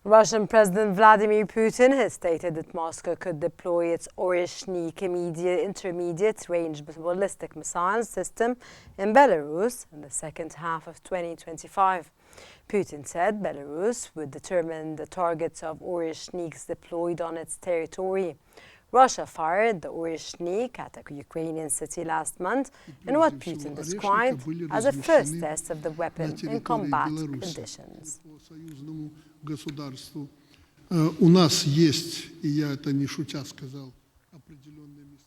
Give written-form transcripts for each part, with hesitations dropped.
Russian President Vladimir Putin has stated that Moscow could deploy its Oreshnik intermediate-range ballistic missile system in Belarus in the second half of 2025. Putin said Belarus would determine the targets of Oreshniks deployed on its territory. Russia fired the Oreshnik at a Ukrainian city last month in what Putin described as a first test of the weapon in combat conditions. У нас есть, и я это не шутя сказал, определенные места.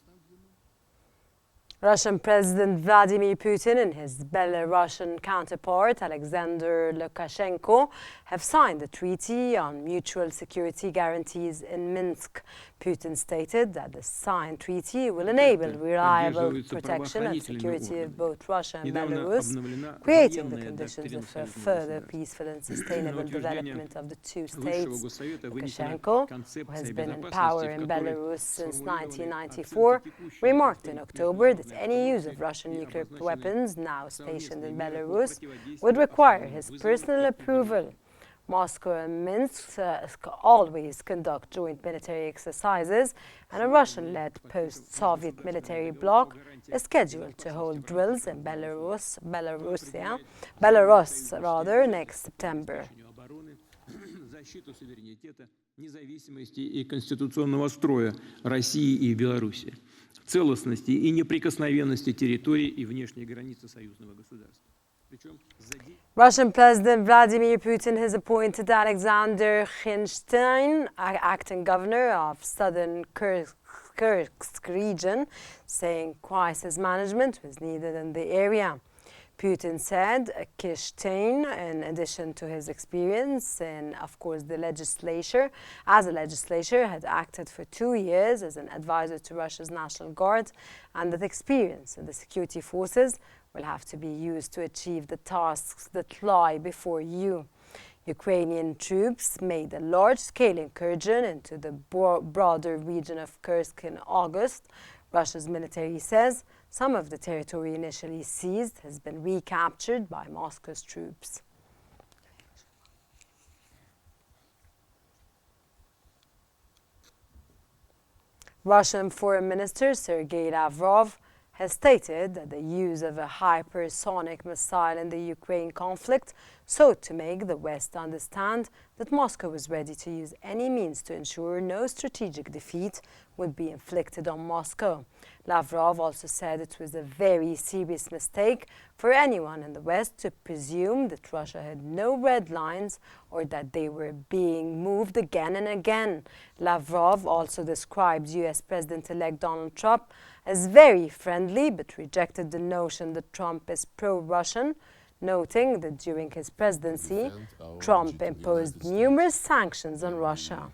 Russian President Vladimir Putin and his Belarusian counterpart Alexander Lukashenko have signed a treaty on mutual security guarantees in Minsk. Putin stated that the signed treaty will enable reliable protection and security of both Russia and Belarus, creating the conditions for further peaceful and sustainable development of the two states. Lukashenko, who has been in power in Belarus since 1994, remarked in October that any use of Russian nuclear weapons now stationed in Belarus would require his personal approval. Moscow and Minsk always conduct joint military exercises, and a Russian-led post-Soviet military bloc is scheduled to hold drills in Belarus next September. Защиту суверенитета, независимости и конституционного строя России и Беларуси, целостности и неприкосновенности территорий и внешней границы союзного государства. Russian President Vladimir Putin has appointed Alexander Qnews, acting governor of southern Kursk region, saying crisis management was needed in the area. Putin said Qnews, in addition to his experience in, of course, the legislature, had acted for 2 years as an advisor to Russia's National Guard, and that experience in the security forces will have to be used to achieve the tasks that lie before you. Ukrainian troops made a large-scale incursion into the broader region of Kursk in August. Russia's military says some of the territory initially seized has been recaptured by Moscow's troops. Russian Foreign Minister Sergei Lavrov has stated that the use of a hypersonic missile in the Ukraine conflict sought to make the West understand that Moscow was ready to use any means to ensure no strategic defeat would be inflicted on Moscow. Lavrov also said it was a very serious mistake for anyone in the West to presume that Russia had no red lines or that they were being moved again and again. Lavrov also described US President-elect Donald Trump as very friendly, but rejected the notion that Trump is pro-Russian, noting that during his presidency, Trump imposed numerous sanctions on Russia.